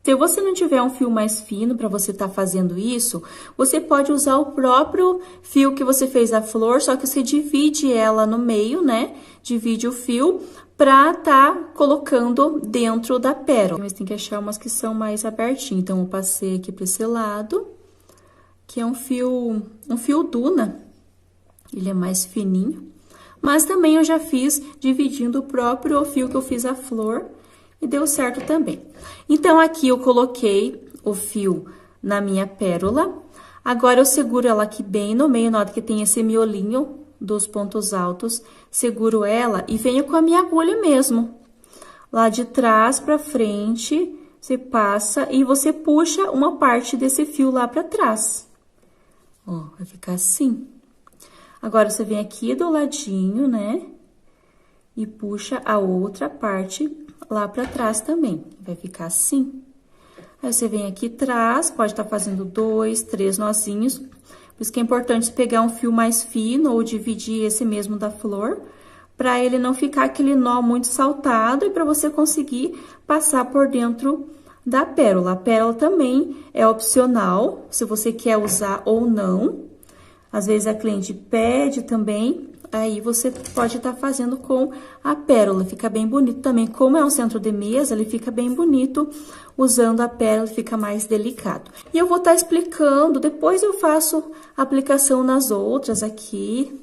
Se você não tiver um fio mais fino para você estar fazendo isso, você pode usar o próprio fio que você fez a flor, só que você divide ela no meio, né? Divide o fio pra tá colocando dentro da pérola. Mas tem que achar umas que são mais abertinhas. Então, eu passei aqui para esse lado, que é um fio Duna. Ele é mais fininho. Mas também eu já fiz dividindo o próprio fio que eu fiz a flor e deu certo também. Então, aqui eu coloquei o fio na minha pérola. Agora, eu seguro ela aqui bem no meio, nota que tem esse miolinho dos pontos altos. Seguro ela e venho com a minha agulha mesmo. Lá de trás pra frente, você passa e você puxa uma parte desse fio lá pra trás. Ó, vai ficar assim. Agora, você vem aqui do ladinho, né? E puxa a outra parte lá pra trás também. Vai ficar assim. Aí, você vem aqui atrás, pode estar fazendo 2, 3 nozinhos. Por isso que é importante pegar um fio mais fino ou dividir esse mesmo da flor, pra ele não ficar aquele nó muito saltado e pra você conseguir passar por dentro da pérola. A pérola também é opcional, se você quer usar ou não. Às vezes, a cliente pede também, aí você pode estar fazendo com a pérola, fica bem bonito também. Como é um centro de mesa, ele fica bem bonito, usando a pérola fica mais delicado. E eu vou estar explicando, depois eu faço a aplicação nas outras aqui,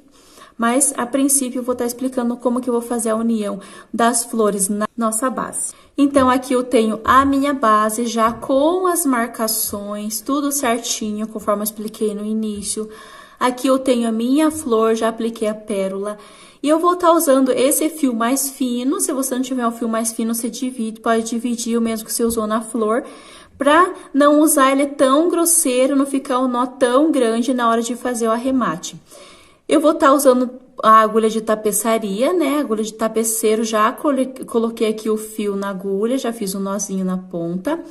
mas a princípio eu vou estar explicando como que eu vou fazer a união das flores na nossa base. Então, aqui eu tenho a minha base já com as marcações, tudo certinho, conforme eu expliquei no início. Aqui eu tenho a minha flor, já apliquei a pérola. E eu vou estar usando esse fio mais fino. Se você não tiver um fio mais fino, você divide, pode dividir o mesmo que você usou na flor, pra não usar ele tão grosseiro, não ficar um nó tão grande na hora de fazer o arremate. Eu vou estar usando a agulha de tapeçaria, né? Agulha de tapeceiro, já coloquei aqui o fio na agulha, já fiz um nozinho na ponta.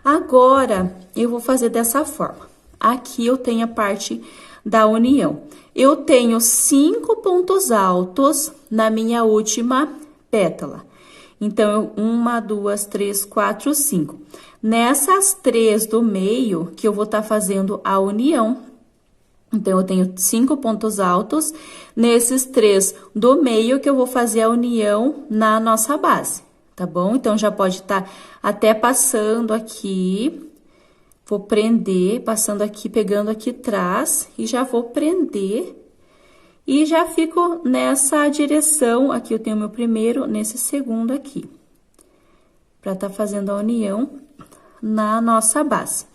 Agora, eu vou fazer dessa forma. Aqui eu tenho a parte da união. Eu tenho 5 pontos altos na minha última pétala. Então, 1, 2, 3, 4, 5. Nessas 3 do meio, que eu vou estar fazendo a união. Então, eu tenho 5 pontos altos. Nesses 3 do meio, que eu vou fazer a união na nossa base, tá bom? Então, já pode estar até passando aqui. Vou prender, passando aqui, pegando aqui atrás, e já vou prender. E já fico nessa direção, aqui eu tenho o meu primeiro, nesse segundo aqui. Pra tá fazendo a união na nossa base.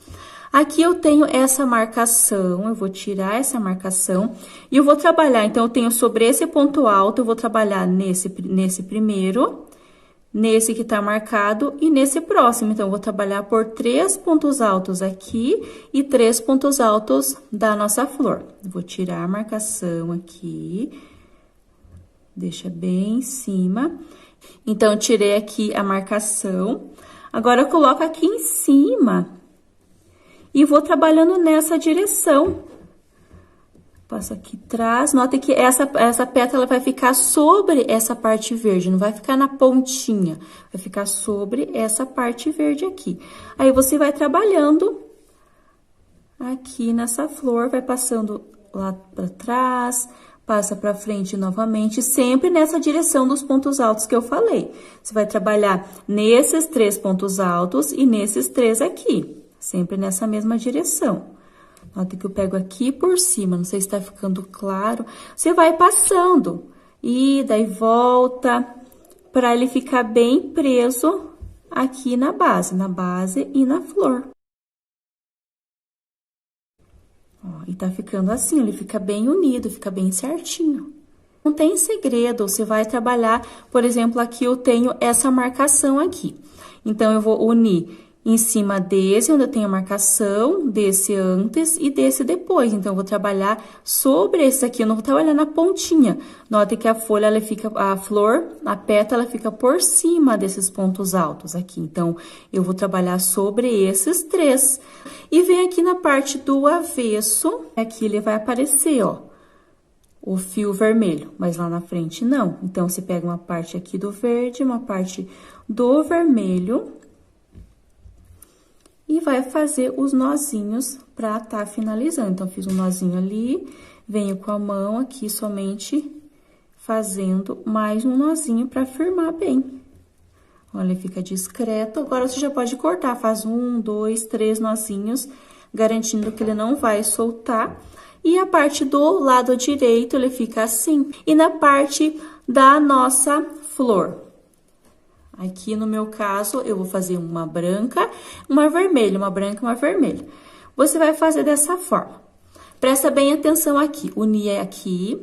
Aqui eu tenho essa marcação, eu vou tirar essa marcação. E eu vou trabalhar, então, eu tenho sobre esse ponto alto, eu vou trabalhar nesse primeiro, nesse que tá marcado e nesse próximo. Então, eu vou trabalhar por 3 pontos altos aqui e 3 pontos altos da nossa flor. Vou tirar a marcação aqui, deixa bem em cima. Então, eu tirei aqui a marcação. Agora, eu coloco aqui em cima E vou trabalhando nessa direção. Passo aqui atrás, nota que essa pétala vai ficar sobre essa parte verde, não vai ficar na pontinha, vai ficar sobre essa parte verde aqui. Aí, você vai trabalhando aqui nessa flor, vai passando lá pra trás, passa pra frente novamente, sempre nessa direção dos pontos altos que eu falei. Você vai trabalhar nesses 3 pontos altos e nesses 3 aqui, sempre nessa mesma direção. Nota que eu pego aqui por cima, não sei se tá ficando claro. Você vai passando e daí volta para ele ficar bem preso aqui na base e na flor. Ó, e tá ficando assim, ele fica bem unido, fica bem certinho. Não tem segredo, você vai trabalhar, por exemplo, aqui eu tenho essa marcação aqui. Então, eu vou unir em cima desse, onde eu tenho a marcação, desse antes e desse depois. Então, eu vou trabalhar sobre esse aqui, eu não vou trabalhar na pontinha. Note que a folha, ela fica, a flor, a pétala fica por cima desses pontos altos aqui. Então, eu vou trabalhar sobre esses 3. E vem aqui na parte do avesso, aqui ele vai aparecer, ó, o fio vermelho, mas lá na frente não. Então, você pega uma parte aqui do verde, uma parte do vermelho, e vai fazer os nozinhos pra tá finalizando. Então, fiz um nozinho ali, venho com a mão aqui somente fazendo mais um nozinho pra firmar bem. Olha, fica discreto. Agora, você já pode cortar, faz 1, 2, 3 nozinhos, garantindo que ele não vai soltar. E a parte do lado direito, ele fica assim. E na parte da nossa flor, aqui no meu caso, eu vou fazer uma branca, uma vermelha, uma branca e uma vermelha. Você vai fazer dessa forma. Presta bem atenção aqui, unir aqui.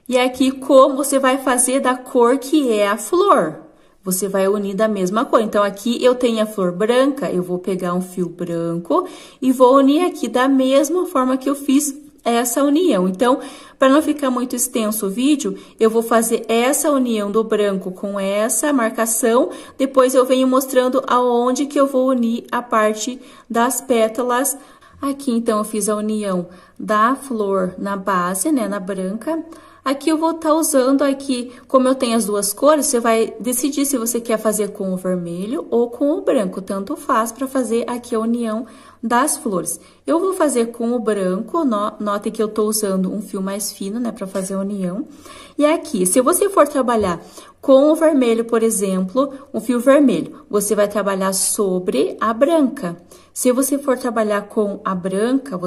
E aqui, como você vai fazer da cor que é a flor. Você vai unir da mesma cor. Então, aqui eu tenho a flor branca, eu vou pegar um fio branco e vou unir aqui da mesma forma que eu fiz essa união. Então, para não ficar muito extenso o vídeo, eu vou fazer essa união do branco com essa marcação, depois eu venho mostrando aonde que eu vou unir a parte das pétalas. Aqui, então, eu fiz a união da flor na base, né, na branca. Aqui eu vou estar usando aqui, como eu tenho as duas cores, você vai decidir se você quer fazer com o vermelho ou com o branco, tanto faz para fazer aqui a união das flores. Eu vou fazer com o branco, notem que eu tô usando um fio mais fino, né, para fazer a união. E aqui, se você for trabalhar com o vermelho, por exemplo, um fio vermelho, você vai trabalhar sobre a branca. Se você for trabalhar com a branca,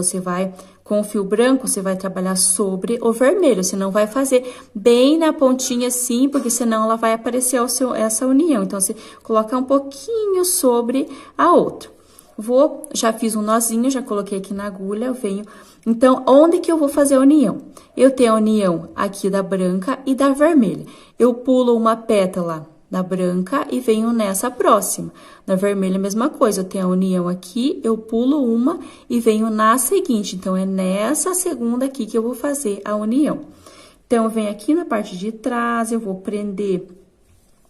com o fio branco, você vai trabalhar sobre o vermelho. Você não vai fazer bem na pontinha assim, porque senão ela vai aparecer essa união. Então, você coloca um pouquinho sobre a outra. Já fiz um nozinho, já coloquei aqui na agulha, eu venho. Então, onde que eu vou fazer a união? Eu tenho a união aqui da branca e da vermelha. Eu pulo uma pétala da branca e venho nessa próxima. Na vermelha, a mesma coisa, eu tenho a união aqui, eu pulo uma e venho na seguinte. Então, é nessa segunda aqui que eu vou fazer a união. Então, eu venho aqui na parte de trás, eu vou prender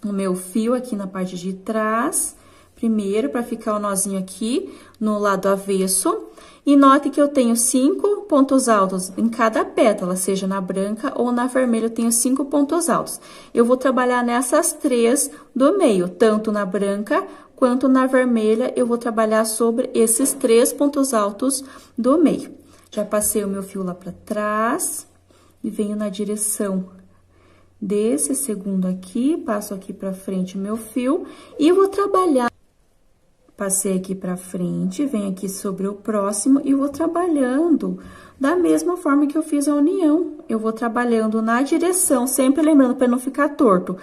o meu fio aqui na parte de trás, primeiro, para ficar o nozinho aqui no lado avesso. E note que eu tenho 5 pontos altos em cada pétala, seja na branca ou na vermelha, eu tenho 5 pontos altos. Eu vou trabalhar nessas 3 do meio, tanto na branca quanto na vermelha, eu vou trabalhar sobre esses 3 pontos altos do meio. Já passei o meu fio lá para trás e venho na direção desse segundo aqui, passo aqui para frente o meu fio e vou trabalhar. Passei aqui pra frente, venho aqui sobre o próximo e vou trabalhando da mesma forma que eu fiz a união. Eu vou trabalhando na direção, sempre lembrando para não ficar torto.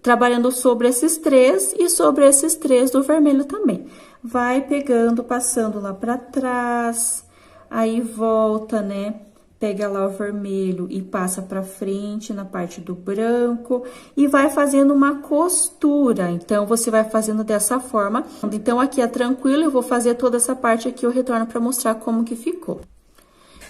Trabalhando sobre esses 3 e sobre esses 3 do vermelho também. Vai pegando, passando lá pra trás, aí volta, né? Pega lá o vermelho e passa pra frente na parte do branco e vai fazendo uma costura. Então, você vai fazendo dessa forma. Então, aqui é tranquilo, eu vou fazer toda essa parte aqui, eu retorno pra mostrar como que ficou.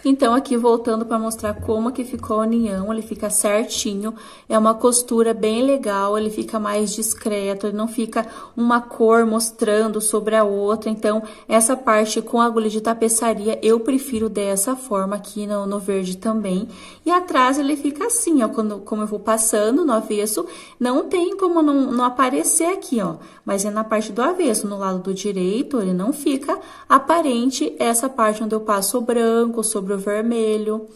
Então, aqui voltando para mostrar como que ficou a união, ele fica certinho, é uma costura bem legal, ele fica mais discreto, ele não fica uma cor mostrando sobre a outra. Então, essa parte com agulha de tapeçaria, eu prefiro dessa forma aqui no verde também. E atrás ele fica assim, ó, como eu vou passando no avesso, não tem como não aparecer aqui, ó, mas é na parte do avesso, no lado do direito, ele não fica aparente essa parte onde eu passo o branco sobre o vermelho,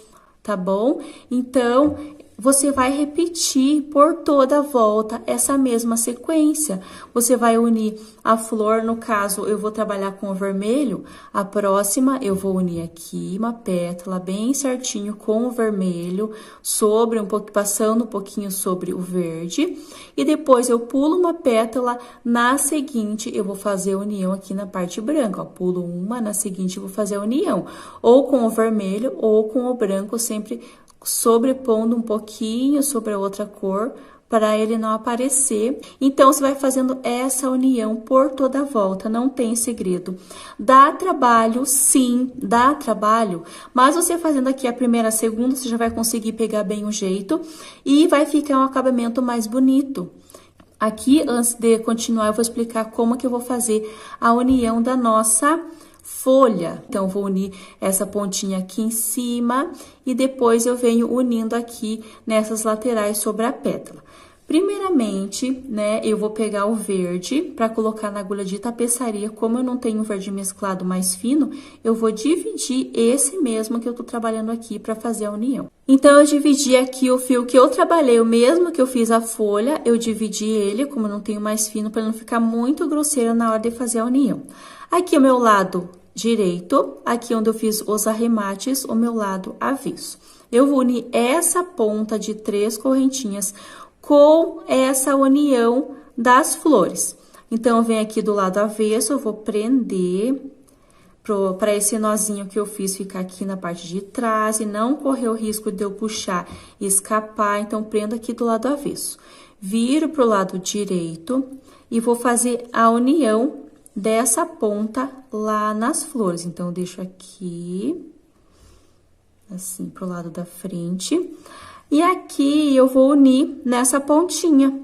tá bom? Então, você vai repetir por toda a volta essa mesma sequência. Você vai unir a flor, no caso, eu vou trabalhar com o vermelho, a próxima eu vou unir aqui uma pétala bem certinho com o vermelho, sobre passando um pouquinho sobre o verde, e depois eu pulo uma pétala, na seguinte eu vou fazer a união aqui na parte branca, ó, pulo uma, na seguinte eu vou fazer a união, ou com o vermelho ou com o branco, sempre sobrepondo um pouquinho sobre a outra cor, para ele não aparecer. Então, você vai fazendo essa união por toda a volta, não tem segredo. Dá trabalho, sim, dá trabalho, mas você fazendo aqui a primeira, a segunda, você já vai conseguir pegar bem o jeito e vai ficar um acabamento mais bonito. Aqui, antes de continuar, eu vou explicar como que eu vou fazer a união da nossa folha. Então, vou unir essa pontinha aqui em cima e depois eu venho unindo aqui nessas laterais sobre a pétala. Primeiramente, né, eu vou pegar o verde para colocar na agulha de tapeçaria. Como eu não tenho verde mesclado mais fino, eu vou dividir esse mesmo que eu tô trabalhando aqui para fazer a união. Então, eu dividi aqui o fio que eu trabalhei, o mesmo que eu fiz a folha, eu dividi ele, como eu não tenho mais fino, para não ficar muito grosseiro na hora de fazer a união. Aqui o meu lado direito, aqui onde eu fiz os arremates, o meu lado avesso. Eu vou unir essa ponta de 3 correntinhas com essa união das flores. Então, eu venho aqui do lado avesso, eu vou prender para esse nozinho que eu fiz ficar aqui na parte de trás e não correr o risco de eu puxar e escapar. Então, prendo aqui do lado avesso. Viro pro lado direito e vou fazer a união dessa ponta lá nas flores. Então, eu deixo aqui, assim, pro lado da frente. E aqui, eu vou unir nessa pontinha.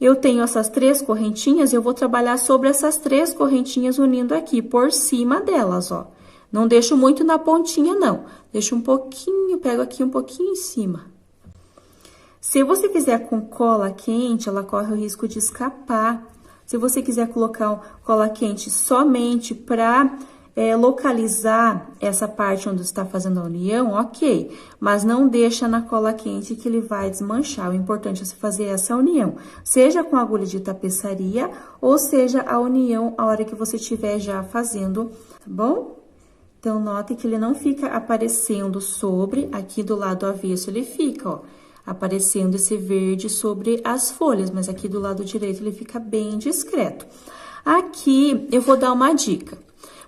Eu tenho essas 3 correntinhas, eu vou trabalhar sobre essas 3 correntinhas unindo aqui, por cima delas, ó. Não deixo muito na pontinha, não. Deixo um pouquinho, pego aqui um pouquinho em cima. Se você fizer com cola quente, ela corre o risco de escapar. Se você quiser colocar cola quente somente para localizar essa parte onde está fazendo a união, ok. Mas não deixa na cola quente que ele vai desmanchar. O importante é você fazer essa união, seja com agulha de tapeçaria ou seja a união a hora que você estiver já fazendo, tá bom? Então, note que ele não fica aparecendo sobre, aqui do lado avesso ele fica, ó, aparecendo esse verde sobre as folhas, mas aqui do lado direito ele fica bem discreto. Aqui, eu vou dar uma dica,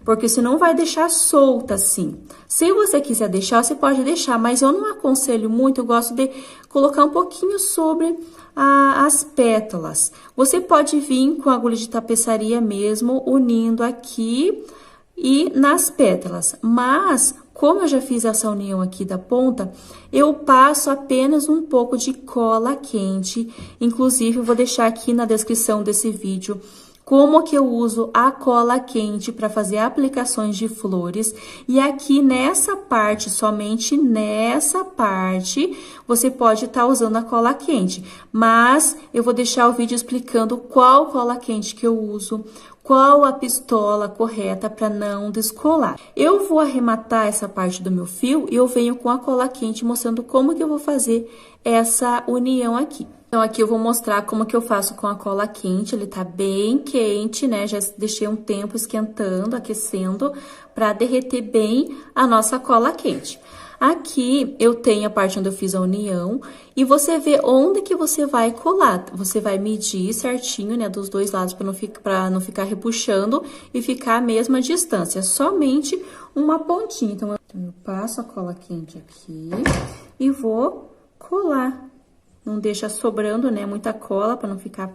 porque senão vai deixar solta assim. Se você quiser deixar, você pode deixar, mas eu não aconselho muito, eu gosto de colocar um pouquinho sobre as pétalas. Você pode vir com a agulha de tapeçaria mesmo, unindo aqui e nas pétalas, mas como eu já fiz essa união aqui da ponta, eu passo apenas um pouco de cola quente. Inclusive, eu vou deixar aqui na descrição desse vídeo como que eu uso a cola quente para fazer aplicações de flores. E aqui nessa parte, somente nessa parte, você pode estar usando a cola quente. Mas eu vou deixar o vídeo explicando qual cola quente que eu uso, qual a pistola correta para não descolar. Eu vou arrematar essa parte do meu fio e eu venho com a cola quente mostrando como que eu vou fazer essa união aqui. Então, aqui eu vou mostrar como que eu faço com a cola quente, ele tá bem quente, né? Já deixei um tempo esquentando, aquecendo, para derreter bem a nossa cola quente. Aqui, eu tenho a parte onde eu fiz a união, e você vê onde que você vai colar. Você vai medir certinho, né, dos dois lados, para não ficar repuxando e ficar a mesma distância, somente uma pontinha. Então, eu passo a cola quente aqui e vou colar. Não deixa sobrando, né, muita cola para não ficar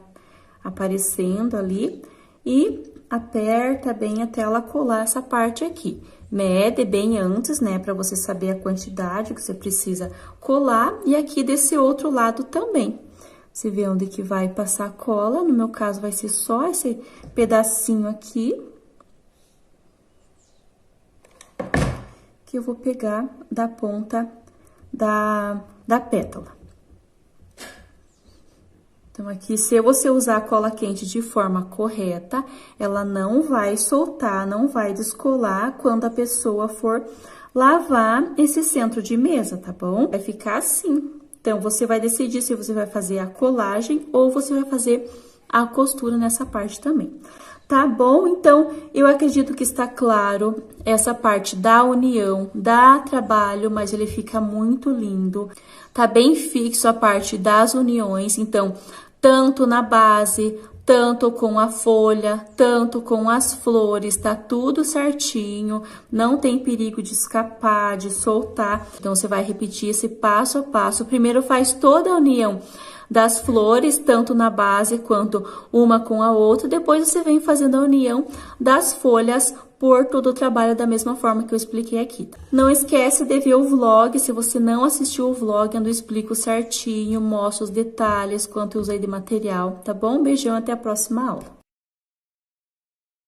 aparecendo ali. E aperta bem até ela colar essa parte aqui. mede bem antes, né, para você saber a quantidade que você precisa colar. E aqui desse outro lado também. Você vê onde que vai passar a cola, no meu caso vai ser só esse pedacinho aqui. Que eu vou pegar da ponta da pétala. Então, aqui, se você usar a cola quente de forma correta, ela não vai soltar, não vai descolar quando a pessoa for lavar esse centro de mesa, tá bom? Vai ficar assim. Então, você vai decidir se você vai fazer a colagem ou você vai fazer a costura nessa parte também. Tá bom? Então, eu acredito que está claro essa parte da união, dá trabalho, mas ele fica muito lindo. Tá bem fixo a parte das uniões, então, tanto na base, tanto com a folha, tanto com as flores, tá tudo certinho, não tem perigo de escapar, de soltar. Então, você vai repetir esse passo a passo. Primeiro, faz toda a união das flores, tanto na base quanto uma com a outra. Depois, você vem fazendo a união das folhas por todo o trabalho da mesma forma que eu expliquei aqui. Não esquece de ver o vlog, se você não assistiu o vlog, onde eu explico certinho, mostro os detalhes, quanto eu usei de material, tá bom? Beijão, até a próxima aula.